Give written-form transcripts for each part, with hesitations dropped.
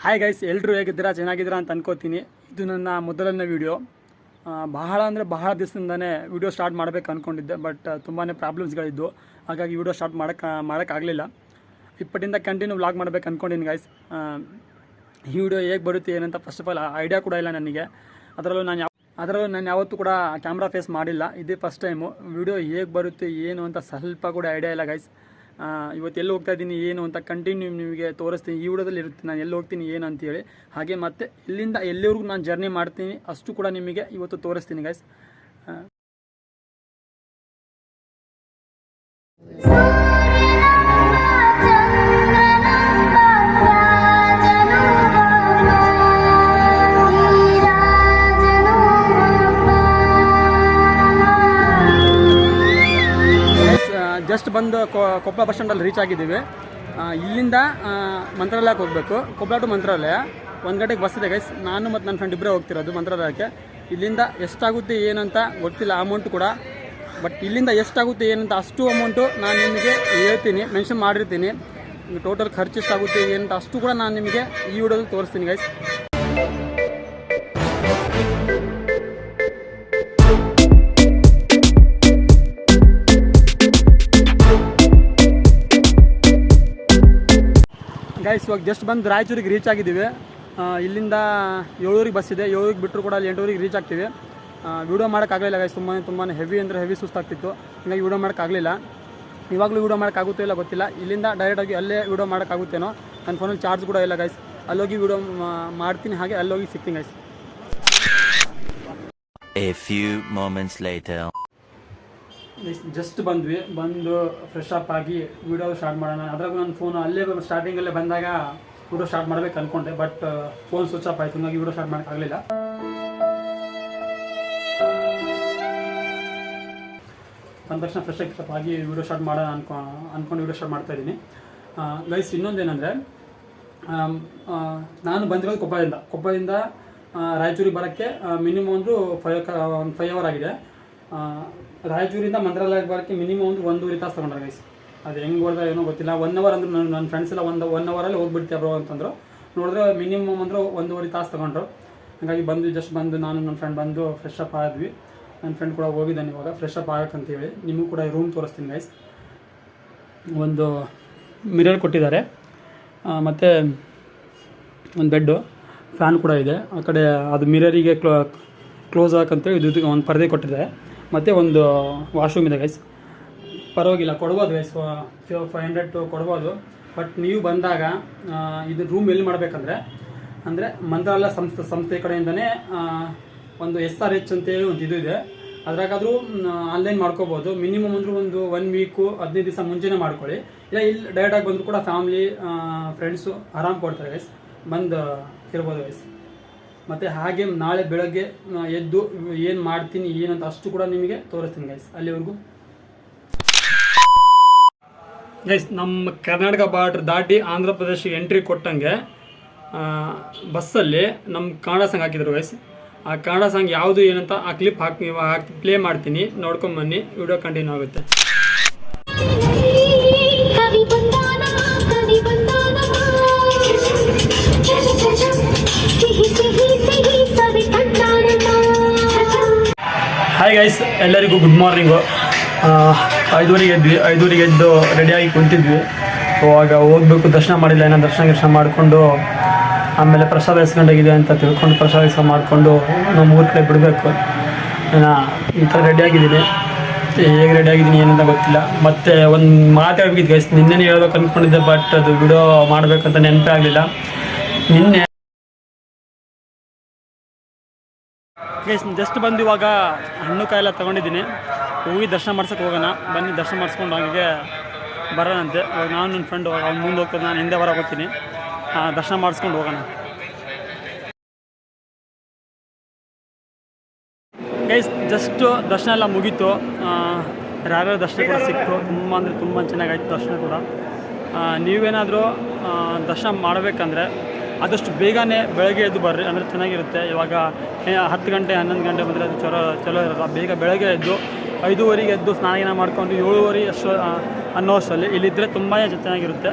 Hi guys, ಎಲ್ಲರೂ ಹೇಗಿದ್ದೀರಾ? ಚೆನ್ನಾಗಿದ್ದೀರಾ ಅಂತ ಅನ್ಕೋತೀನಿ. ಇದು ನನ್ನ ಮೊದಲನೇ ವೀಡಿಯೋ. ಬಹಳ ದಿವಸದಿಂದನೇ ವೀಡಿಯೋ ಸ್ಟಾರ್ಟ್ ಮಾಡಬೇಕು ಅಂದ್ಕೊಂಡಿದ್ದೆ, ಬಟ್ ತುಂಬಾ ಪ್ರಾಬ್ಲಮ್ಸ್ಗಳಿದ್ದು, ಹಾಗಾಗಿ ವೀಡಿಯೋ ಸ್ಟಾರ್ಟ್ ಮಾಡೋಕ್ಕಾಗಲಿಲ್ಲ. ಇಪ್ಪಟ್ಟಿಂದ ಕಂಟಿನ್ಯೂ ವ್ಲಾಗ್ ಮಾಡಬೇಕು ಅಂದ್ಕೊಂಡಿನಿ ಗೈಸ್. ಈ ವಿಡಿಯೋ ಹೇಗೆ ಬರುತ್ತೆ ಏನಂತ ಫಸ್ಟ್ ಆಫ್ ಆಲ್ ಐಡಿಯಾ ಕೂಡ ಇಲ್ಲ ನನಗೆ. ಅದರಲ್ಲೂ ನಾನು ಯಾವತ್ತೂ ಕೂಡ ಕ್ಯಾಮ್ರಾ ಫೇಸ್ ಮಾಡಿಲ್ಲ, ಇದೇ ಫಸ್ಟ್ ಟೈಮು. ವಿಡಿಯೋ ಹೇಗೆ ಬರುತ್ತೆ ಏನು ಅಂತ ಸ್ವಲ್ಪ ಕೂಡ ಐಡಿಯಾ ಇಲ್ಲ ಗೈಸ್. ಇವತ್ತು ಎಲ್ಲಿ ಹೋಗ್ತಾ ಇದ್ದೀನಿ ಏನು ಅಂತ ಕಂಟಿನ್ಯೂ ನಿಮಗೆ ತೋರಿಸ್ತೀನಿ. ಈ ವಿಡಿಯೋದಲ್ಲಿ ಇರುತ್ತೆ ನಾನು ಎಲ್ಲಿ ಹೋಗ್ತೀನಿ ಏನು ಅಂತೇಳಿ. ಹಾಗೆ ಮತ್ತು ಇಲ್ಲಿಂದ ಎಲ್ಲಿವರೆಗೂ ನಾನು ಜರ್ನಿ ಮಾಡ್ತೀನಿ ಅಷ್ಟು ಕೂಡ ನಿಮಗೆ ಇವತ್ತು ತೋರಿಸ್ತೀನಿ ಗೈಸ್. ಜಸ್ಟ್ ಬಂದು ಕೊಪ್ಪಳ ಬಸ್ ಸ್ಟ್ಯಾಂಡಲ್ಲಿ ರೀಚ್ ಆಗಿದ್ದೀವಿ. ಇಲ್ಲಿಂದ ಮಂತ್ರಾಲಯಕ್ಕೆ ಹೋಗಬೇಕು. ಕೊಪ್ಪಳ ಟು ಮಂತ್ರಾಲಯ 1 ಗಂಟೆಗೆ ಬಸ್ ಇದೆ ಗೈಸ್. ನಾನು ಮತ್ತು ನನ್ನ ಫ್ರೆಂಡ್ ಇಬ್ಬರೇ ಹೋಗ್ತಿರೋದು ಮಂತ್ರಾಲಯಕ್ಕೆ. ಇಲ್ಲಿಂದ ಎಷ್ಟಾಗುತ್ತೆ ಏನಂತ ಗೊತ್ತಿಲ್ಲ ಅಮೌಂಟ್ ಕೂಡ, ಬಟ್ ಇಲ್ಲಿಂದ ಎಷ್ಟಾಗುತ್ತೆ ಏನಂತ ಅಷ್ಟು ಅಮೌಂಟು ನಾನು ನಿಮಗೆ ಹೇಳ್ತೀನಿ, ಮೆನ್ಷನ್ ಮಾಡಿರ್ತೀನಿ. ಟೋಟಲ್ ಖರ್ಚು ಎಷ್ಟಾಗುತ್ತೆ ಏನಂತ ಅಷ್ಟು ಕೂಡ ನಾನು ನಿಮಗೆ ಈ ವಿಡಿಯೋದಲ್ಲಿ ತೋರಿಸ್ತೀನಿ ಗೈಸ್. ಗೈಸ್ ಇವಾಗ ಜಸ್ಟ್ ಬಂದು ರಾಯಚೂರಿಗೆ ರೀಚ್ ಆಗಿದ್ದೀವಿ. ಇಲ್ಲಿಂದ 7ೂರಿಗೆ ಬಸ್ ಇದೆ. 7ೂರಿಗೆ ಬಿಟ್ಟರು ಕೂಡ ಅಲ್ಲಿ 8ೂರಿಗೆ ರೀಚ್ ಆಗ್ತೀವಿ. ವೀಡಿಯೋ ಮಾಡೋಕ್ಕಾಗಲಿಲ್ಲ ಗೈಸ್, ತುಂಬಾ ಹೆವಿ ಅಂದರೆ ಹೆವಿ ಸುಸ್ತಾಗ್ತಿತ್ತು, ಹೀಗಾಗಿ ವೀಡಿಯೋ ಮಾಡೋಕ್ಕಾಗಲಿಲ್ಲ. ಇವಾಗಲೂ ವೀಡಿಯೋ ಮಾಡೋಕ್ಕಾಗುತ್ತೋ ಇಲ್ಲ ಗೊತ್ತಿಲ್ಲ. ಇಲ್ಲಿಂದ ಡೈರೆಕ್ಟಾಗಿ ಅಲ್ಲೇ ವೀಡಿಯೋ ಮಾಡೋಕ್ಕಾಗುತ್ತೇನೋ. ನನ್ನ ಫೋನಲ್ಲಿ ಚಾರ್ಜ್ ಕೂಡ ಇಲ್ಲ ಗೈಸ್. ಅಲ್ಲೋಗಿ ವೀಡಿಯೋ ಮಾಡ್ತೀನಿ, ಹಾಗೆ ಅಲ್ಲೋಗಿ ಸಿಗ್ತೀನಿ guys. A few moments later. Just ಬಂದು ಫ್ರೆಶ್ ಅಪ್ ಆಗಿ ವೀಡಿಯೋ ಸ್ಟಾರ್ಟ್ ಮಾಡೋಣ. ಅದ್ರಾಗೂ ನನ್ನ ಫೋನ್ ಅಲ್ಲೇ ಸ್ಟಾರ್ಟಿಂಗಲ್ಲೇ ಬಂದಾಗ ವೀಡಿಯೋ ಸ್ಟಾರ್ಟ್ ಮಾಡಬೇಕು ಅಂದ್ಕೊಂಡೆ, ಬಟ್ ಫೋನ್ ಸ್ವಿಚ್ ಆಫ್ ಆಯಿತು, ಹಂಗಾಗಿ ವೀಡಿಯೋ ಸ್ಟಾರ್ಟ್ ಮಾಡೋಕ್ಕಾಗಲಿಲ್ಲ. ಬಂದ ತಕ್ಷಣ ಫ್ರೆಶ್ ಆಗಿ ವೀಡಿಯೋ ಸ್ಟಾರ್ಟ್ ಮಾಡೋಣ ಅಂದ್ಕೊಂಡು ವೀಡಿಯೋ ಸ್ಟಾರ್ಟ್ ಮಾಡ್ತಾಯಿದ್ದೀನಿ ಗೈಸ್. ಇನ್ನೊಂದೇನೆಂದರೆ, ನಾನು ಬಂದಿರೋದು ಕೊಪ್ಪಳದಿಂದ ರಾಯಚೂರಿಗೆ ಬರೋಕ್ಕೆ ಮಿನಿಮಮ್ ಒಂದು 5 ಅವರ್ ಆಗಿದೆ. ರಾಯಚೂರಿಂದ ಮಂತ್ರಾಲಯಕ್ಕೆ ಬರೋಕ್ಕೆ ಮಿನಿಮಮ್ ಒಂದು 1.5 ತಾಸು ತೊಗೊಂಡ್ರೆ ಗೈಸ್. ಅದು ಹೆಂಗೆ ಬರ್ದ ಏನೋ ಗೊತ್ತಿಲ್ಲ. 1 ಅವರ್ ಅಂದ್ರೆ ನನ್ನ ಫ್ರೆಂಡ್ಸ್ ಎಲ್ಲ 1 ಅವರಲ್ಲಿ ಹೋಗ್ಬಿಡ್ತೀವಿ ಬ್ರೋ ಅಂತಂದರು. ನೋಡಿದ್ರೆ ಮಿನಿಮಮ್ ಅಂದ್ರೆ 1.5 ತಾಸು ತೊಗೊಂಡ್ರು. ಹಾಗಾಗಿ ಜಸ್ಟ್ ಬಂದು ನಾನು ನನ್ನ ಫ್ರೆಂಡ್ ಬಂದು ಫ್ರೆಶ್ ಅಪ್ ಆದ್ವಿ. ನನ್ನ ಫ್ರೆಂಡ್ ಕೂಡ ಹೋಗಿದ್ದಾನೆ ಇವಾಗ ಫ್ರೆಶ್ ಅಪ್ ಆಗಕ್ಕಂತೇಳಿ. ನಿಮಗೂ ಕೂಡ ರೂಮ್ ತೋರಿಸ್ತೀನಿ ಗೈಸ್. ಒಂದು ಮಿರರ್ ಕೊಟ್ಟಿದ್ದಾರೆ, ಮತ್ತು ಒಂದು ಬೆಡ್ಡು, ಫ್ಯಾನ್ ಕೂಡ ಇದೆ ಆ ಕಡೆ. ಅದು ಮಿರರಿಗೆ ಕ್ಲೋಸ್ ಆಗಕ್ಕಂತೇಳಿ ಇದು ಒಂದು ಪರದೆ ಕೊಟ್ಟಿದ್ದಾರೆ, ಮತ್ತು ಒಂದು ವಾಶ್ರೂಮ್ ಇದೆ ಗೈಸ್. ಪರವಾಗಿಲ್ಲ, ಕೊಡ್ಬೋದು ಗೈಸ್, 500 ಕೊಡ್ಬೋದು. ಬಟ್ ನೀವು ಬಂದಾಗ ಇದು ರೂಮ್ ಎಲ್ಲಿ ಮಾಡಬೇಕಂದ್ರೆ ಮಂತ್ರಾಲಯ ಸಂಸ್ಥೆ ಕಡೆಯಿಂದನೇ ಒಂದು SRH ಅಂತೇಳಿ ಒಂದು ಇದು ಇದೆ. ಅದ್ರಾಗಾದರೂ ಆನ್ಲೈನ್ ಮಾಡ್ಕೋಬೋದು. ಮಿನಿಮಮ್ ಅಂದ್ರೆ ಒಂದು 1 ವೀಕು 15 ದಿವಸ ಮುಂಚೆನೇ ಮಾಡ್ಕೊಳ್ಳಿ. ಇಲ್ಲ ಇಲ್ಲಿ ಡೈರೆಕ್ಟಾಗಿ ಬಂದರೂ ಕೂಡ ಫ್ಯಾಮಿಲಿ ಫ್ರೆಂಡ್ಸು ಆರಾಮ್ ಕೊಡ್ತಾರೆ ಗೈಸ್, ಬಂದು ಇರ್ಬೋದು ಗೈಸ್. ಮತ್ತು ಹಾಗೆ ನಾಳೆ ಬೆಳಗ್ಗೆ ಎದ್ದು ಏನು ಮಾಡ್ತೀನಿ ಏನಂತ ಅಷ್ಟು ಕೂಡ ನಿಮಗೆ ತೋರಿಸ್ತೀನಿ ಗೈಸ್. ಅಲ್ಲಿವರೆಗೂ ಗೈಸ್, ನಮ್ಮ ಕರ್ನಾಟಕ ಬಾರ್ಡ್ರ್ ದಾಟಿ ಆಂಧ್ರ ಪ್ರದೇಶಕ್ಕೆ ಎಂಟ್ರಿ ಕೊಟ್ಟಂಗೆ ಬಸ್ಸಲ್ಲಿ ನಮ್ಮ ಕನ್ನಡ ಸಾಂಗ್ ಹಾಕಿದ್ರು ಗೈಸ್. ಆ ಕನ್ನಡ ಸಾಂಗ್ ಯಾವುದು ಏನಂತ ಆ ಕ್ಲಿಪ್ ಪ್ಲೇ ಮಾಡ್ತೀನಿ, ನೋಡ್ಕೊಂಬನ್ನಿ. ವಿಡಿಯೋ ಕಂಟಿನ್ಯೂ ಆಗುತ್ತೆ. ಹಾಯ್ ಗೈಸ್, ಎಲ್ಲರಿಗೂ ಗುಡ್ ಮಾರ್ನಿಂಗು. 5:30ಗೆ ಎದ್ವಿ. 5:30ಗೆ ಎದ್ದು ರೆಡಿಯಾಗಿ ಕುಂತಿದ್ವಿ. ಅವಾಗ ಹೋಗ್ಬೇಕು, ದರ್ಶನ ಮಾಡಿಲ್ಲ, ಏನೋ ದರ್ಶನ ಮಾಡಿಕೊಂಡು ಆಮೇಲೆ ಪ್ರಸಾದ ಇಸ್ಕೊಂಡೋಗಿದೆ ಅಂತ ತಿಳ್ಕೊಂಡು ಪ್ರಸಾದ ಮಾಡಿಕೊಂಡು ನಮ್ಮ ಊರ ಕಡೆ ಬಿಡಬೇಕು. ನಾನು ಈ ಥರ ರೆಡಿಯಾಗಿದ್ದೀನಿ. ಹೇಗೆ ರೆಡಿಯಾಗಿದ್ದೀನಿ ಏನಂತ ಗೊತ್ತಿಲ್ಲ. ಮತ್ತು ಒಂದು ಮಾತಾಡ್ಬೇಕಿತ್ತು ಗೈಸ್, ನಿನ್ನೆ ಹೇಳ್ಬೇಕು ಅಂದ್ಕೊಂಡಿದ್ದೆ, ಬಟ್ ಅದು ವಿಡಿಯೋ ಮಾಡಬೇಕಂತ ನೆನಪೇ ಆಗಲಿಲ್ಲ. ನಿನ್ನೆ ಗೈಸ್ ಜಸ್ಟ್ ಬಂದು ಇವಾಗ ಹಣ್ಣು ಕಾಯೆಲ್ಲ ತೊಗೊಂಡಿದ್ದೀನಿ. ಹೋಗಿ ದರ್ಶನ ಮಾಡ್ಸೋಕೆ ಹೋಗೋಣ, ಬನ್ನಿ ದರ್ಶನ ಮಾಡಿಸ್ಕೊಂಡು ಹಾಗೆ ಬರೋಣಂತೆ. ಇವಾಗ ನಾನು ನನ್ನ ಫ್ರೆಂಡ್ ಅವ್ನು ಮುಂದೆ ಹೋಗ್ತದೆ, ನಾನು ಹಿಂದೆ ಹೊರಗೆ ಹೋಗ್ತೀನಿ. ದರ್ಶನ ಮಾಡಿಸ್ಕೊಂಡು ಹೋಗೋಣ ಗೈಸ್. ಜಸ್ಟು ದರ್ಶನ ಎಲ್ಲ ಮುಗೀತು. ಯಾರ್ಯಾರು ದರ್ಶನ ಕೂಡ ಸಿಕ್ತು. ತುಂಬ ಚೆನ್ನಾಗಾಯ್ತು ದರ್ಶನ ಕೂಡ. ನೀವೇನಾದರೂ ದರ್ಶನ ಮಾಡಬೇಕಂದ್ರೆ ಆದಷ್ಟು ಬೇಗನೆ ಬೆಳಗ್ಗೆ ಎದ್ದು ಬರ್ರಿ, ಅಂದರೆ ಚೆನ್ನಾಗಿರುತ್ತೆ. ಇವಾಗ 10 ಗಂಟೆ 11 ಗಂಟೆ ಬಂದರೆ ಅದು ಚಲೋ ಇರೋಲ್ಲ. ಬೇಗ ಬೆಳಗ್ಗೆ ಎದ್ದು 5:30ಗೆ ಎದ್ದು ಸ್ನಾನ ಮಾಡ್ಕೊಂಡು 7:30 ಅನ್ನೋ ಅಷ್ಟರಲ್ಲಿ ಇಲ್ಲಿದ್ದರೆ ತುಂಬಾ ಚೆನ್ನಾಗಿರುತ್ತೆ.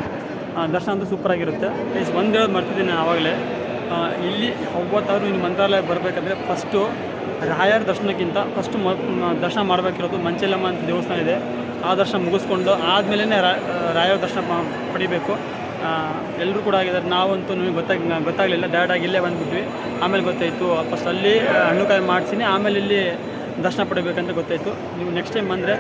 ದರ್ಶನ ಅಂತೂ ಸೂಪರಾಗಿರುತ್ತೆ ಗೈಸ್. ಒಂದು ಹೇಳೋದು ಮಾಡ್ತಿದ್ದೀನಿ ನಾನು ಆವಾಗಲೇ, ಇಲ್ಲಿ ಒಬ್ಬತ್ತಾದ್ರು ಇನ್ನು ಮಂತ್ರಾಲಯಕ್ಕೆ ಬರಬೇಕಂದ್ರೆ ಫಸ್ಟು ರಾಯರ ದರ್ಶನಕ್ಕಿಂತ ಫಸ್ಟು ದರ್ಶನ ಮಾಡಬೇಕಿರೋದು ಮಂಚೆಲ್ಲಮ್ಮ ಅಂತ ದೇವಸ್ಥಾನ ಇದೆ, ಆ ದರ್ಶನ ಮುಗಿಸ್ಕೊಂಡು ಆದಮೇಲೆ ರಾಯರ ದರ್ಶನ ಪಡಿಬೇಕು. ಎಲ್ಲರೂ ಕೂಡ ಆಗಿದ್ದಾರೆ. ನಾವಂತೂ ನಮಗೆ ಗೊತ್ತಾಗಲಿಲ್ಲ, ಡೈರೆಕ್ಟಾಗಿ ಇಲ್ಲೇ ಬಂದುಬಿಟ್ವಿ. ಆಮೇಲೆ ಗೊತ್ತಾಯಿತು ಫಸ್ಟ್ ಅಲ್ಲಿ ಹಣ್ಣುಕಾಯಿ ಮಾಡಿಸಿನಿ, ಆಮೇಲೆ ಇಲ್ಲಿ ದರ್ಶನ ಪಡಿಬೇಕಂತ ಗೊತ್ತಾಯಿತು. ನೀವು ನೆಕ್ಸ್ಟ್ ಟೈಮ್ ಬಂದರೆ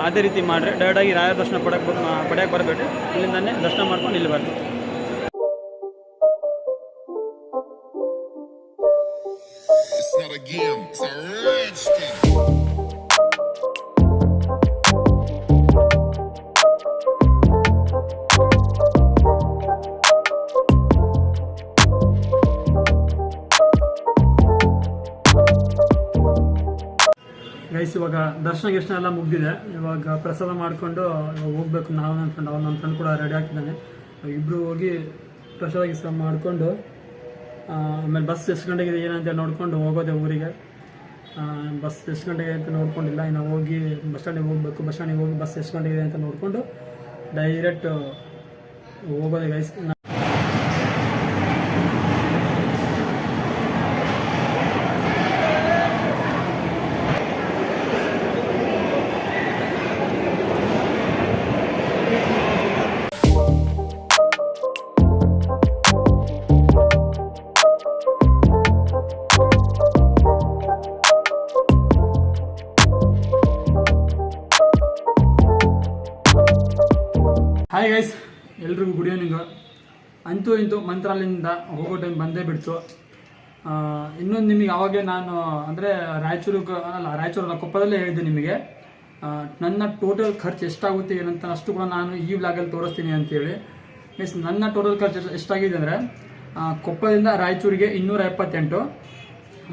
ಅದೇ ರೀತಿ ಮಾಡಿರಿ, ಡೈರೆಕ್ಟಾಗಿ ರಾಯರ ದರ್ಶನ ಪಡೆಯೋಕ್ಕೆ ಬರಬೇಡಿ, ಇಲ್ಲಿಂದನೇ ದರ್ಶನ ಮಾಡ್ಕೊಂಡು ಇಲ್ಲಿ ಬರ್ತೀವಿ. It's not a game, it's a rich thing. Guys, ಇವಾಗ ದರ್ಶನ ಎಲ್ಲ ಮುಗ್ದಿದೆ. ಇವಾಗ ಪ್ರಸಾದ ಮಾಡಿಕೊಂಡು ಹೋಗ್ಬೇಕು. ನಾವು ನನ್ನ ಫ್ರೆಂಡ್ ಕೂಡ ರೆಡಿ ಆಗ್ತಿದ್ದಾನೆ. ಇಬ್ಬರು ಹೋಗಿ ಪ್ರಸಾದ ಮಾಡಿಕೊಂಡು ಆಮೇಲೆ ಬಸ್ ಎಷ್ಟು ಗಂಟೆಗೆ ಇದೆ ಏನಂತ ನೋಡ್ಕೊಂಡು ಹೋಗೋದೆ ಊರಿಗೆ. ಬಸ್ ಎಷ್ಟು ಗಂಟೆಗೆ ಅಂತ ನೋಡ್ಕೊಂಡಿಲ್ಲ, ಇನ್ನು ಹೋಗಿ ಬಸ್ ಸ್ಟ್ಯಾಂಡಿಗೆ ಹೋಗ್ಬೇಕು. ಬಸ್ ಸ್ಟ್ಯಾಂಡಿಗೆ ಹೋಗಿ ಬಸ್ ಎಷ್ಟು ಗಂಟೆಗೆ ಇದೆ ಅಂತ ನೋಡಿಕೊಂಡು ಡೈರೆಕ್ಟ್ ಹೋಗೋದೆ ಗೈಸ್. ಹಾಯ್ ಗೈಸ್, ಎಲ್ರಿಗೂ ಗುಡ್ ಈವ್ನಿಂಗು. ಅಂತೂ ಇಂತೂ ಮಂತ್ರಾಲಯದಿಂದ ಹೋಗೋ ಟೈಮ್ ಬಂದೇ ಬಿಡ್ತು. ಇನ್ನೊಂದು ನಿಮಗೆ ಆವಾಗಲೇ ನಾನು ಅಂದರೆ ರಾಯಚೂರಲ್ಲ ಕೊಪ್ಪದಲ್ಲೇ ಹೇಳಿದ್ದೆ ನಿಮಗೆ ನನ್ನ ಟೋಟಲ್ ಖರ್ಚು ಎಷ್ಟಾಗುತ್ತೆ ಏನಂತ ಅಷ್ಟು ಕೂಡ ನಾನು ಈ ವ್ಲಾಗಲ್ಲಿ ತೋರಿಸ್ತೀನಿ ಅಂತೇಳಿ. ಮೀನ್ಸ್ ನನ್ನ ಟೋಟಲ್ ಖರ್ಚು ಎಷ್ಟಾಗಿದೆ ಅಂದರೆ ಕೊಪ್ಪದಿಂದ ರಾಯಚೂರಿಗೆ 278,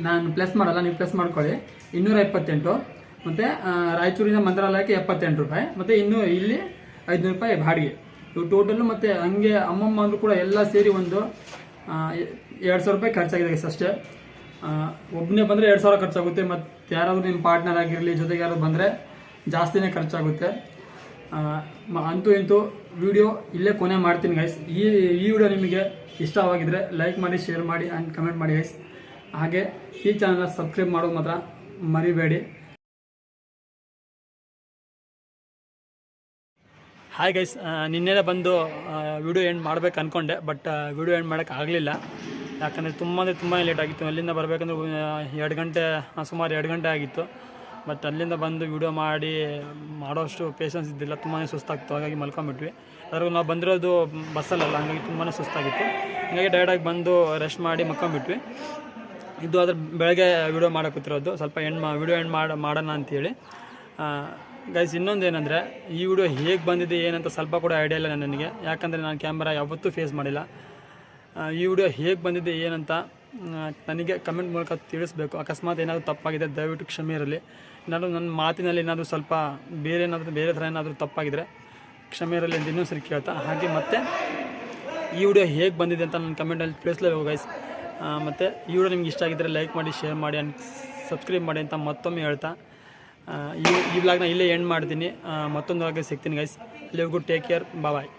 ನಾನು ಪ್ಲಸ್ ಮಾಡಲ್ಲ, ನೀವು ಪ್ಲಸ್ ಮಾಡ್ಕೊಳ್ಳಿ, 278. ಮತ್ತು ರಾಯಚೂರಿಂದ ಮಂತ್ರಾಲಯಕ್ಕೆ 78 ರೂಪಾಯಿ, ಮತ್ತು ಇನ್ನೂ ಇಲ್ಲಿ 500 ರೂಪಾಯಿ ಬಾಡಿಗೆ. ಇವು ಟೋಟಲ್ಲು. ಮತ್ತು ಹಂಗೆ ಅಮ್ಮಮ್ಮ ಅಂದರೂ ಕೂಡ ಎಲ್ಲ ಸೇರಿ ಒಂದು 2,000 ರೂಪಾಯಿ ಖರ್ಚಾಗಿದೆ ಗೈಸ್ ಅಷ್ಟೇ. ಒಬ್ಬನೇ ಬಂದರೆ 2,000 ಖರ್ಚಾಗುತ್ತೆ. ಮತ್ತು ಯಾರಾದರೂ ನಿಮ್ಮ ಪಾರ್ಟ್ನರ್ ಆಗಿರಲಿ, ಜೊತೆಗೆ ಯಾರು ಬಂದರೆ ಜಾಸ್ತಿನೇ ಖರ್ಚಾಗುತ್ತೆ. ಅಂತೂ ಇಂತೂ ವಿಡಿಯೋ ಇಲ್ಲೇ ಕೊನೆ ಮಾಡ್ತೀನಿ ಗೈಸ್. ಈ ವಿಡಿಯೋ ನಿಮಗೆ ಇಷ್ಟವಾಗಿದ್ದರೆ ಲೈಕ್ ಮಾಡಿ, ಶೇರ್ ಮಾಡಿ ಆ್ಯಂಡ್ ಕಮೆಂಟ್ ಮಾಡಿ ಗೈಸ್. ಹಾಗೆ ಈ ಚಾನಲ್ನ ಸಬ್ಸ್ಕ್ರೈಬ್ ಮಾಡೋದು ಮಾತ್ರ ಮರಿಬೇಡಿ. ಹಾಯ್ ಗೈಸ್, ನಿನ್ನೆ ಬಂದು ವಿಡಿಯೋ ಎಂಡ್ ಮಾಡ್ಬೇಕು ಅಂದ್ಕೊಂಡೆ, ಬಟ್ ವಿಡಿಯೋ ಎಂಡ್ ಮಾಡೋಕ್ಕೆ ಆಗಲಿಲ್ಲ. ಯಾಕಂದರೆ ತುಂಬಾ ಲೇಟ್ ಆಗಿತ್ತು. ಅಲ್ಲಿಂದ ಬರಬೇಕಂದ್ರೆ 2 ಗಂಟೆ, ಸುಮಾರು 2 ಗಂಟೆ ಆಗಿತ್ತು. ಬಟ್ ಅಲ್ಲಿಂದ ಬಂದು ವಿಡಿಯೋ ಮಾಡೋಷ್ಟು ಪೇಷನ್ಸ್ ಇದ್ದಿಲ್ಲ, ತುಂಬಾ ಸುಸ್ತಾಗಿತ್ತು. ಹಾಗಾಗಿ ಮಲ್ಕೊಂಬಿಟ್ವಿ. ಅದ್ರಾಗ ನಾವು ಬಂದಿರೋದು ಬಸ್ಸಲ್ಲಲ್ಲ, ಹಾಗಾಗಿ ತುಂಬಾ ಸುಸ್ತಾಗಿತ್ತು. ಹಾಗಾಗಿ ಡೈರೆಕ್ಟಾಗಿ ಬಂದು ರೆಸ್ಟ್ ಮಾಡಿ ಮಲ್ಕೊಂಬಿಟ್ವಿ. ಇದು ಅದ್ರ ಬೆಳಗ್ಗೆ ವಿಡಿಯೋ ಮಾಡೋಕ್ಕಿರೋದು, ಸ್ವಲ್ಪ ವಿಡಿಯೋ ಎಂಡ್ ಮಾಡೋಣ ಅಂತೇಳಿ. ಗೈಸ್, ಇನ್ನೊಂದು ಏನಂದರೆ ಈ ವಿಡಿಯೋ ಹೇಗೆ ಬಂದಿದೆ ಏನಂತ ಸ್ವಲ್ಪ ಕೂಡ ಐಡಿಯಾ ಇಲ್ಲ ನನಗೆ. ಯಾಕಂದರೆ ನಾನು ಕ್ಯಾಮ್ರಾ ಯಾವತ್ತೂ ಫೇಸ್ ಮಾಡಿಲ್ಲ. ಈ ವಿಡಿಯೋ ಹೇಗೆ ಬಂದಿದೆ ಏನಂತ ನನಗೆ ಕಮೆಂಟ್ ಮೂಲಕ ತಿಳಿಸ್ಬೇಕು. ಅಕಸ್ಮಾತ್ ಏನಾದರೂ ತಪ್ಪಾಗಿದೆ ದಯವಿಟ್ಟು ಕ್ಷಮೆ ಇರಲಿ. ಏನಾದರೂ ನನ್ನ ಮಾತಿನಲ್ಲಿ ಏನಾದರೂ ಸ್ವಲ್ಪ ಬೇರೆ ಥರ ಏನಾದರೂ ತಪ್ಪಾಗಿದ್ದರೆ ಕ್ಷಮೆ ಇರಲಿ ಅಂತ ಇನ್ನೂ ಸರಿ ಕೇಳ್ತಾ. ಹಾಗೆ ಮತ್ತು ಈ ವಿಡಿಯೋ ಹೇಗೆ ಬಂದಿದೆ ಅಂತ ನನ್ನ ಕಮೆಂಟಲ್ಲಿ ತಿಳಿಸ್ಲೇಬೇಕು ಗೈಸ್. ಮತ್ತು ಈ ವಿಡಿಯೋ ನಿಮ್ಗೆ ಇಷ್ಟ ಆಗಿದ್ದರೆ ಲೈಕ್ ಮಾಡಿ, ಶೇರ್ ಮಾಡಿ ಆ್ಯಂಡ್ ಸಬ್ಸ್ಕ್ರೈಬ್ ಮಾಡಿ ಅಂತ ಮತ್ತೊಮ್ಮೆ ಹೇಳ್ತಾ ಈ ವ್ಲಾಗ್ನ ಇಲ್ಲೇ ಎಂಡ್ ಮಾಡ್ತೀನಿ. ಮತ್ತೊಂದು ವ್ಲಾಗ್ಗೆ ಸಿಗ್ತೀನಿ ಗೈಸ್. ಅಲ್ಲಿವರೆಗೂ ಟೇಕ್ ಕೇರ್, ಬಾಯ್.